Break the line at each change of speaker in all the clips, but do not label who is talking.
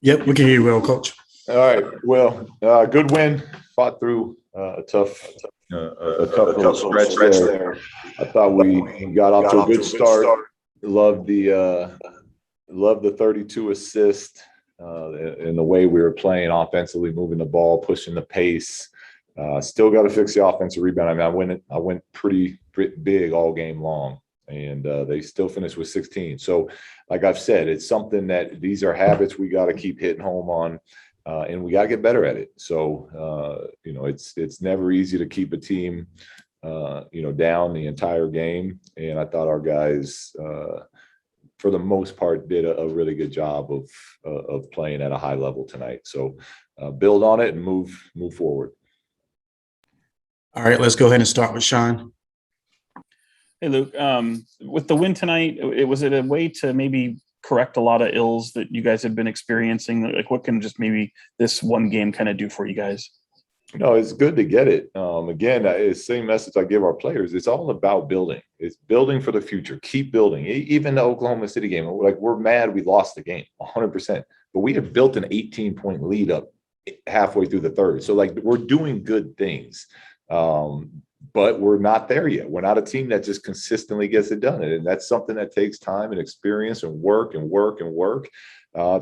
Yep, we can hear you well, Coach.
All right. Well, good win. Fought through a tough little stretch there. I thought we got off to a good start. Loved the 32 assist and the way we were playing offensively, moving the ball, pushing the pace. Still got to fix the offensive rebound. I mean, I went pretty big all game long, and they still finished with 16. So, like I've said, it's something that these are habits we got to keep hitting home on. And we got to get better at it. So, it's never easy to keep a team, down the entire game. And I thought our guys, for the most part, did a really good job of playing at a high level tonight. So, build on it and move forward.
All right, let's go ahead and start with Sean.
Hey, Luke. With the win tonight, was it a way to maybe correct a lot of ills that you guys have been experiencing? Like, what can just maybe this one game kind of do for you guys?
No, it's good to get it. Again, it's the same message I give our players. It's all about building. It's building for the future. Keep building. Even the Oklahoma City game, we're mad we lost the game 100%, but we have built an 18-point lead up halfway through the third. So, we're doing good things. But we're not there yet. We're not a team that just consistently gets it done. And that's something that takes time and experience and work.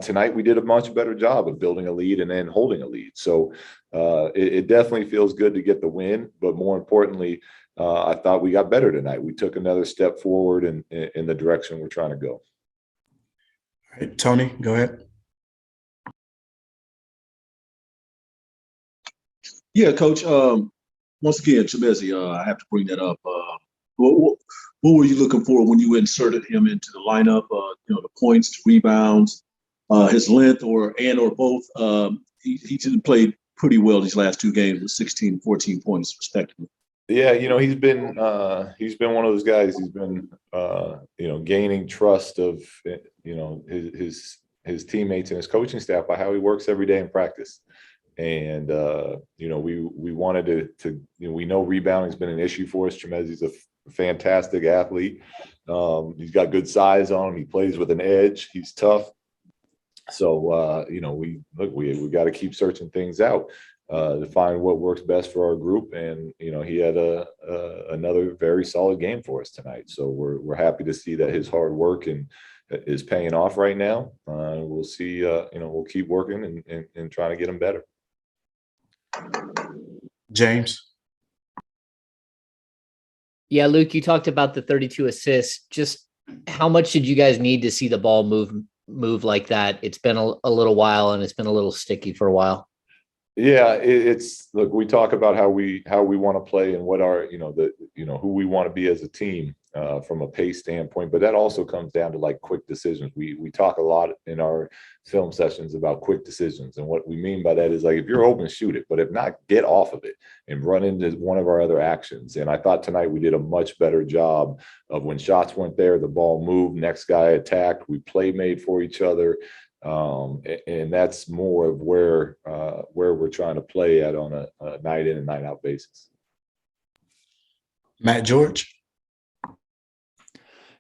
Tonight, we did a much better job of building a lead and then holding a lead. So it definitely feels good to get the win. But more importantly, I thought we got better tonight. We took another step forward in the direction we're trying to go.
All right, Tony, go ahead.
Yeah, Coach. Once again, Chimezi, I have to bring that up. What were you looking for when you inserted him into the lineup? The points, the rebounds, his length, or both. He didn't play pretty well these last two games with 16 and 14 points, respectively.
Yeah, he's been one of those guys. He's been gaining trust of his teammates and his coaching staff by how he works every day in practice. And we wanted to we know rebounding has been an issue for us. Chimezi's a fantastic athlete. He's got good size on him. He plays with an edge. He's tough. So we got to keep searching things out to find what works best for our group. And he had another very solid game for us tonight. So we're happy to see that his hard work is paying off right now. We'll see. We'll keep working and trying to get him better.
James.
Yeah, Luke, you talked about the 32 assists. Just how much did you guys need to see the ball move like that? It's been a little while, and it's been a little sticky for a while.
Yeah, look, we talk about how we want to play and what our who we want to be as a team from a pace standpoint, but that also comes down to quick decisions. We talk a lot in our film sessions about quick decisions, and what we mean by that is if you're open, shoot it, but if not, get off of it and run into one of our other actions. And I thought tonight we did a much better job of when shots weren't there, the ball moved, next guy attacked, we made for each other. And that's more of where we're trying to play at on a night in and night out basis.
Matt George.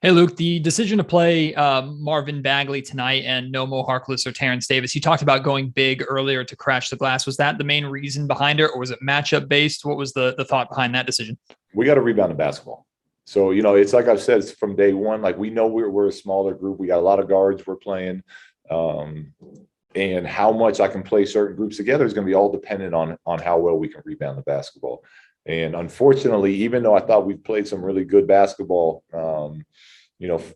Hey, Luke, the decision to play Marvin Bagley tonight and no Mo Harkless or Terrence Davis, you talked about going big earlier to crash the glass. Was that the main reason behind it, or was it matchup based? What was the thought behind that decision?
We got to rebound the basketball. So, it's like I've said, it's from day one. We know we're a smaller group. We got a lot of guards we're playing. And how much I can play certain groups together is going to be all dependent on how well we can rebound the basketball. And unfortunately, even though I thought we've played some really good basketball,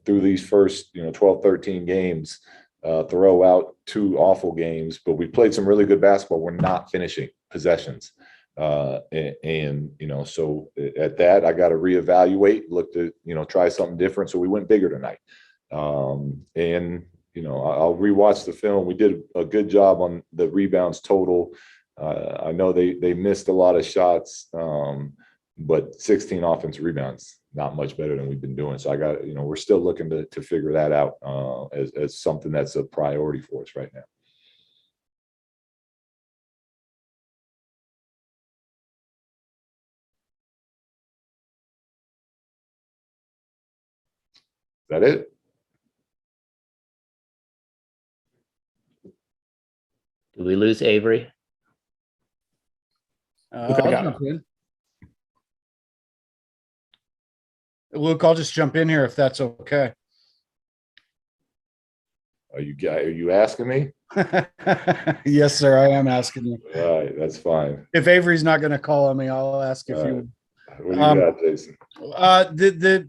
through these first, 12, 13 games, throw out two awful games, but we played some really good basketball. We're not finishing possessions. So at that, I got to reevaluate, look to, try something different. So we went bigger tonight. I'll rewatch the film. We did a good job on the rebounds total. I know they missed a lot of shots, but 16 offensive rebounds, not much better than we've been doing. So we're still looking to figure that out as something that's a priority for us right now. Is that it?
Do we lose Avery?
Luke,
I'll jump in. Luke, I'll just jump in here if that's okay.
Are you asking me?
Yes, sir. I am asking you.
All right, that's fine.
If Avery's not going to call on me, I'll ask if
All
you.
What do you got, Jason?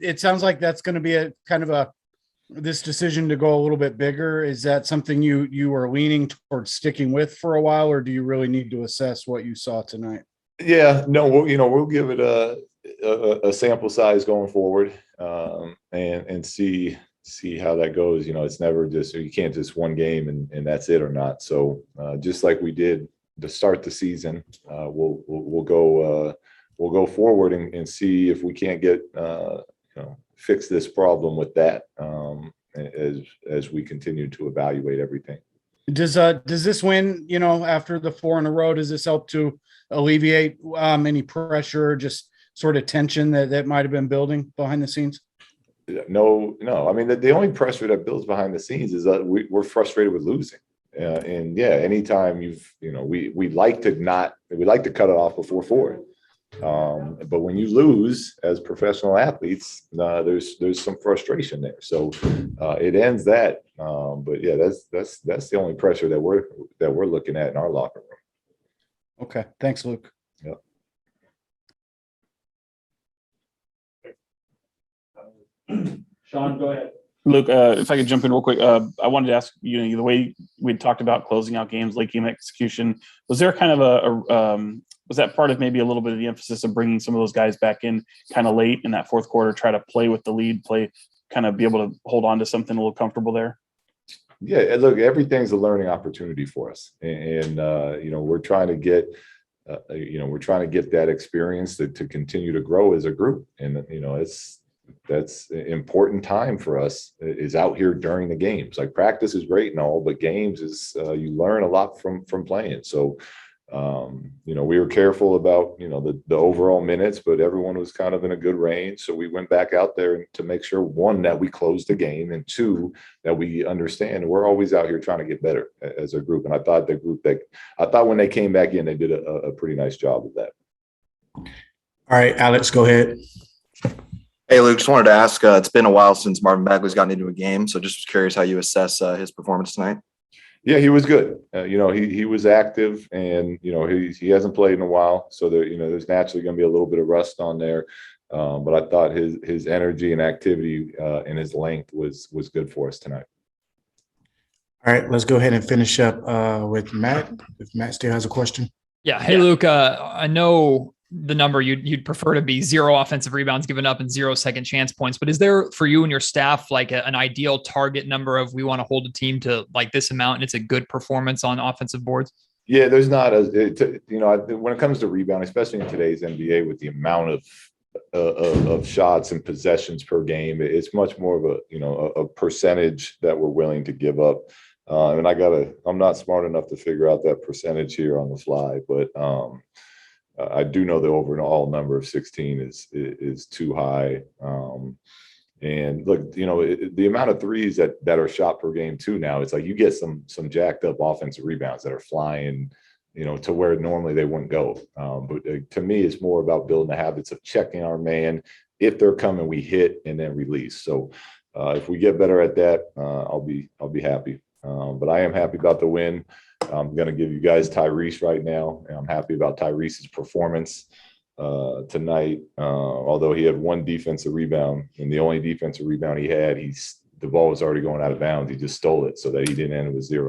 It sounds like that's going to be a kind of this decision to go a little bit bigger. Is that something you are leaning towards sticking with for a while, or do you really need to assess what you saw tonight?
Yeah, no, we'll give it a sample size going forward, and see how that goes. It's never just, you can't just one game and that's it or not. So just like we did to start the season, we'll go forward and see if we can't get fix this problem with that as we continue to evaluate everything.
Does this win, after the 4 in a row, does this help to alleviate any pressure, just sort of tension that might have been building behind the scenes?
No. I mean, the only pressure that builds behind the scenes is that we're frustrated with losing. And yeah, anytime we like to cut it off before 4. But when you lose as professional athletes, there's some frustration there. So it ends that. But yeah, that's the only pressure that we're looking at in our locker room.
Okay. Thanks, Luke.
Yep.
Sean, go ahead. Luke, if I could jump in real quick, I wanted to ask, the way we talked about closing out games, late game execution, was there kind of was that part of maybe a little bit of the emphasis of bringing some of those guys back in kind of late in that fourth quarter, try to play with the lead, kind of be able to hold on to something a little comfortable there?
Yeah, look, everything's a learning opportunity for us, and we're trying to get that experience to continue to grow as a group, and that's an important time for us is out here during the games. Like, practice is great and all, but games is you learn a lot from playing. So we were careful about the overall minutes, but everyone was kind of in a good range. So we went back out there to make sure, one, that we closed the game, and two, that we understand we're always out here trying to get better as a group. And I thought when they came back in, they did a pretty nice job of that.
All right, Alex, go ahead.
Hey, Luke, just wanted to ask, it's been a while since Marvin Bagley's gotten into a game, so just was curious how you assess his performance tonight.
Yeah, he was good. He was active, and he hasn't played in a while, so there's naturally going to be a little bit of rust on there. But I thought his energy and activity and his length was good for us tonight.
All right, let's go ahead and finish up with Matt. If Matt still has a question.
Yeah. Hey, Luke, I know the number you'd prefer to be 0 offensive rebounds given up and 0 second chance points, but is there for you and your staff like an ideal target number of, we want to hold a team to like this amount and it's a good performance on offensive boards?
Yeah, there's not when it comes to rebounding, especially in today's NBA with the amount of shots and possessions per game, it's much more of a percentage that we're willing to give up. And I'm not smart enough to figure out that percentage here on the fly, but I do know the overall number of 16 is too high. And look, the amount of threes that are shot per game too now, it's like you get some jacked up offensive rebounds that are flying, to where normally they wouldn't go. But to me, it's more about building the habits of checking our man. If they're coming, we hit and then release. So if we get better at that, I'll be happy. But I am happy about the win. I'm going to give you guys Tyrese right now. And I'm happy about Tyrese's performance tonight. Although he had 1 defensive rebound, and the only defensive rebound he had, the ball was already going out of bounds. He just stole it so that he didn't end with 0.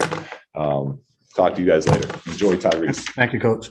Talk to you guys later. Enjoy, Tyrese.
Thank you, Coach.